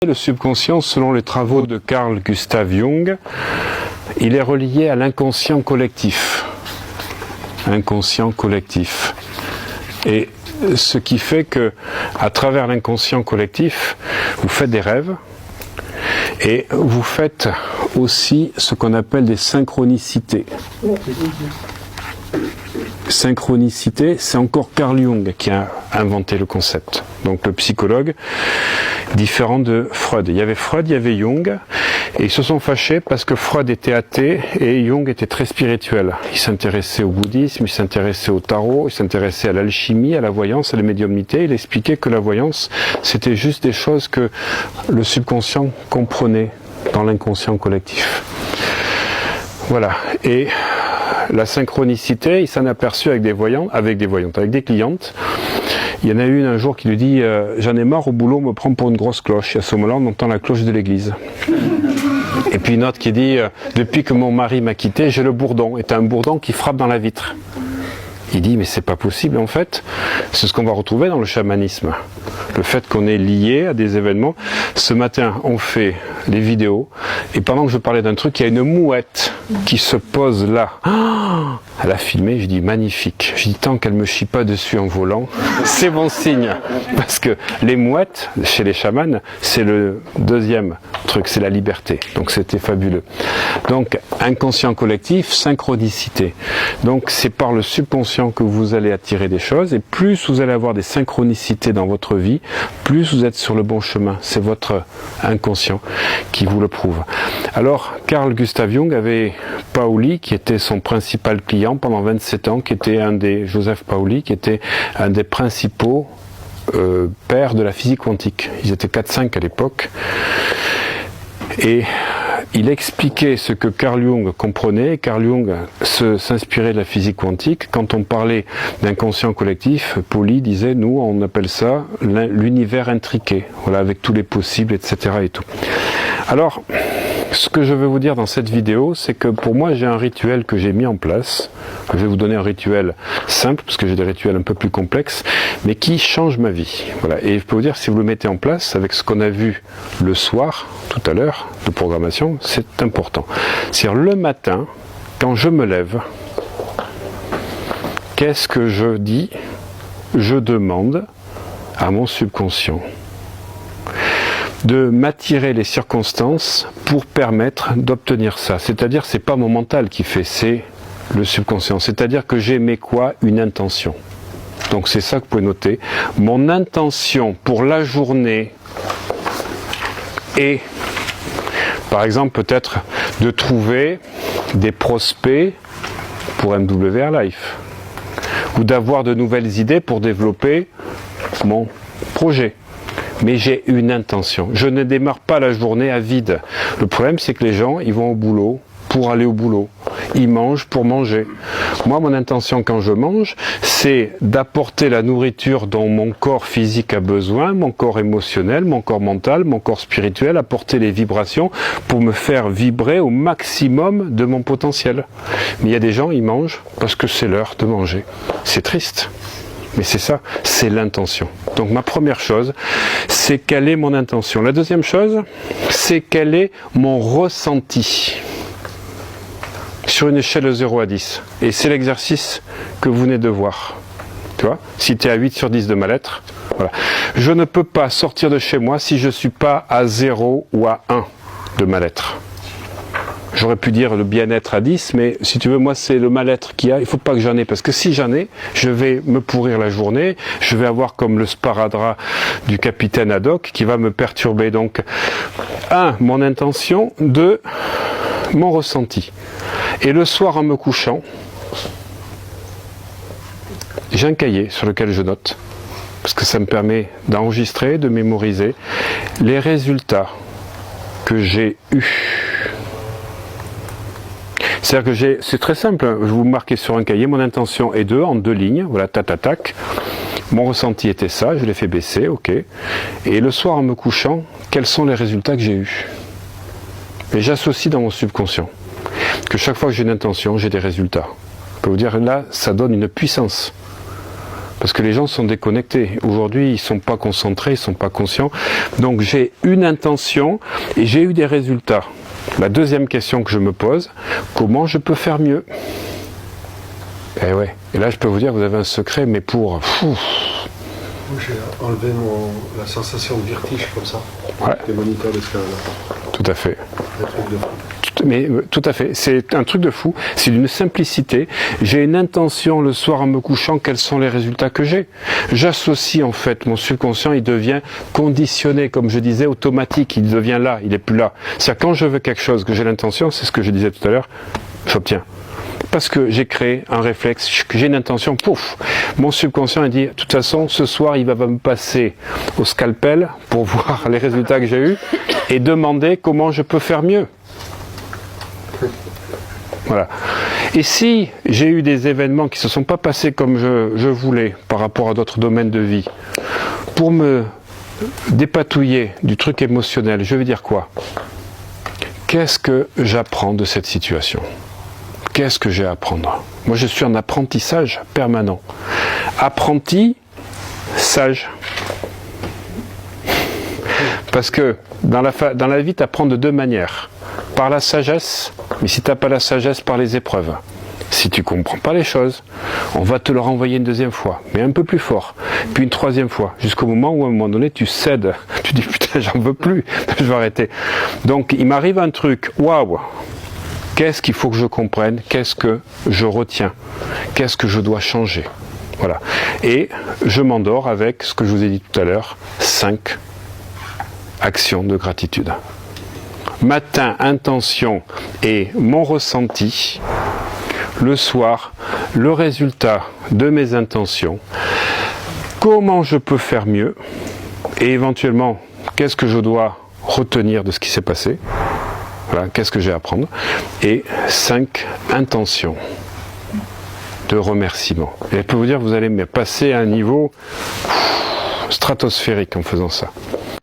Le subconscient, selon les travaux de Carl Gustav Jung, il est relié à l'inconscient collectif. Inconscient collectif. Et ce qui fait que, à travers l'inconscient collectif, vous faites des rêves et vous faites aussi ce qu'on appelle des synchronicités. Synchronicité, c'est encore Carl Jung qui a inventé le concept. Donc le psychologue, différent de Freud. Il y avait Freud, il y avait Jung, et ils se sont fâchés parce que Freud était athée et Jung était très spirituel. Il s'intéressait au bouddhisme, il s'intéressait au tarot, il s'intéressait à l'alchimie, à la voyance, à la médiumnité. Il expliquait que la voyance, c'était juste des choses que le subconscient comprenait dans l'inconscient collectif. Voilà. Et la synchronicité, il s'en est aperçu avec des clientes. Il y en a une un jour qui lui dit j'en ai marre au boulot, on me prend pour une grosse cloche. Et à ce moment-là, on entend la cloche de l'église. Et puis une autre qui dit depuis que mon mari m'a quitté, j'ai le bourdon. Et t'as un bourdon qui frappe dans la vitre. Il dit mais c'est pas possible en fait. C'est ce qu'on va retrouver dans le chamanisme. Le fait qu'on est lié à des événements. Ce matin, on fait les vidéos. Et pendant que je parlais d'un truc, il y a une mouette qui se pose là. Elle a filmé, je dis magnifique. Je dis tant qu'elle me chie pas dessus en volant, c'est bon signe. Parce que les mouettes, chez les chamans, c'est le deuxième truc, c'est la liberté. Donc c'était fabuleux. Donc inconscient collectif, synchronicité. Donc c'est par le subconscient que vous allez attirer des choses. Et plus vous allez avoir des synchronicités dans votre vie, plus vous êtes sur le bon chemin. C'est votre inconscient qui vous le prouve. Alors Carl Gustav Jung avait Pauli qui était son principal client pendant 27 ans, qui était Joseph Pauli, qui était un des principaux pères de la physique quantique. Ils étaient 4-5 à l'époque. Et il expliquait ce que Carl Jung comprenait. Carl Jung s'inspirait de la physique quantique. Quand on parlait d'inconscient collectif, Pauli disait, nous on appelle ça l'univers intriqué, voilà, avec tous les possibles, etc. et tout. Alors, ce que je veux vous dire dans cette vidéo, c'est que pour moi j'ai un rituel que j'ai mis en place. Je vais vous donner un rituel simple, parce que j'ai des rituels un peu plus complexes, mais qui change ma vie. Voilà. Et je peux vous dire, si vous le mettez en place avec ce qu'on a vu le soir, tout à l'heure, de programmation, c'est important. C'est-à-dire le matin, quand je me lève, qu'est-ce que je dis? Je demande à mon subconscient de m'attirer les circonstances pour permettre d'obtenir ça. C'est-à-dire, c'est pas mon mental qui fait, c'est le subconscient. C'est-à-dire que j'ai une intention. Donc c'est ça que vous pouvez noter. Mon intention pour la journée est, par exemple, peut-être de trouver des prospects pour MWR Life, ou d'avoir de nouvelles idées pour développer mon projet. Mais j'ai une intention. Je ne démarre pas la journée à vide. Le problème, c'est que les gens, ils vont au boulot pour aller au boulot. Ils mangent pour manger. Moi, mon intention quand je mange, c'est d'apporter la nourriture dont mon corps physique a besoin, mon corps émotionnel, mon corps mental, mon corps spirituel, apporter les vibrations pour me faire vibrer au maximum de mon potentiel. Mais il y a des gens, ils mangent parce que c'est l'heure de manger. C'est triste. Mais c'est ça, c'est l'intention. Donc ma première chose, c'est quelle est mon intention. La deuxième chose, c'est quel est mon ressenti sur une échelle de 0 à 10. Et c'est l'exercice que vous venez de voir. Tu vois, si tu es à 8 sur 10 de mal-être, voilà. Je ne peux pas sortir de chez moi si je ne suis pas à 0 ou à 1 de mal-être. J'aurais pu dire le bien-être à 10, mais si tu veux, moi c'est le mal-être qu'il y a, il ne faut pas que j'en ai, parce que si j'en ai, je vais me pourrir la journée, je vais avoir comme le sparadrap du capitaine Haddock qui va me perturber. Donc, 1, mon intention, 2, mon ressenti. Et le soir en me couchant, j'ai un cahier sur lequel je note, parce que ça me permet d'enregistrer, de mémoriser les résultats que j'ai eus. C'est-à-dire que c'est très simple, je vous marquez sur un cahier, mon intention est en 2 lignes, voilà, tac. Mon ressenti était ça, je l'ai fait baisser, ok. Et le soir en me couchant, quels sont les résultats que j'ai eus? Et j'associe dans mon subconscient que chaque fois que j'ai une intention, j'ai des résultats. Je peux vous dire, là, ça donne une puissance. Parce que les gens sont déconnectés. Aujourd'hui, ils ne sont pas concentrés, ils ne sont pas conscients. Donc j'ai une intention et j'ai eu des résultats. La deuxième question que je me pose, comment je peux faire mieux? Eh ouais. Et là, je peux vous dire, vous avez un secret, mais pour... J'ai enlevé la sensation de vertige comme ça. Ouais. Les moniteurs d'escalade. Tout à fait. Un truc de fou. Mais tout à fait, c'est un truc de fou, c'est d'une simplicité. J'ai une intention le soir en me couchant, quels sont les résultats que j'ai. J'associe en fait, mon subconscient, il devient conditionné, comme je disais, automatique, il devient là, il n'est plus là. C'est-à-dire quand je veux quelque chose, que j'ai l'intention, c'est ce que je disais tout à l'heure, j'obtiens. Parce que j'ai créé un réflexe, j'ai une intention, pouf, mon subconscient il dit, de toute façon, ce soir, il va me passer au scalpel pour voir les résultats que j'ai eus et demander comment je peux faire mieux. Voilà. Et si j'ai eu des événements qui ne se sont pas passés comme je voulais par rapport à d'autres domaines de vie, pour me dépatouiller du truc émotionnel, je veux dire quoi? Qu'est-ce que j'apprends de cette situation? Qu'est-ce que j'ai à apprendre? Moi, je suis en apprentissage permanent. Apprenti, sage. Parce que dans la vie, tu apprends de deux manières. Par la sagesse, mais si tu n'as pas la sagesse, par les épreuves. Si tu ne comprends pas les choses, on va te le renvoyer une deuxième fois, mais un peu plus fort, puis une troisième fois, jusqu'au moment où à un moment donné tu cèdes, tu dis putain j'en veux plus, je vais arrêter. Donc il m'arrive un truc, waouh, qu'est-ce qu'il faut que je comprenne, qu'est-ce que je retiens, qu'est-ce que je dois changer. Voilà. Et je m'endors avec ce que je vous ai dit tout à l'heure, 5 actions de gratitude. Matin, intention et mon ressenti. Le soir, le résultat de mes intentions. Comment je peux faire mieux. Et éventuellement, qu'est-ce que je dois retenir de ce qui s'est passé. Voilà, qu'est-ce que j'ai à apprendre. Et 5 intentions de remerciement. Et je peux vous dire, vous allez passer à un niveau stratosphérique en faisant ça.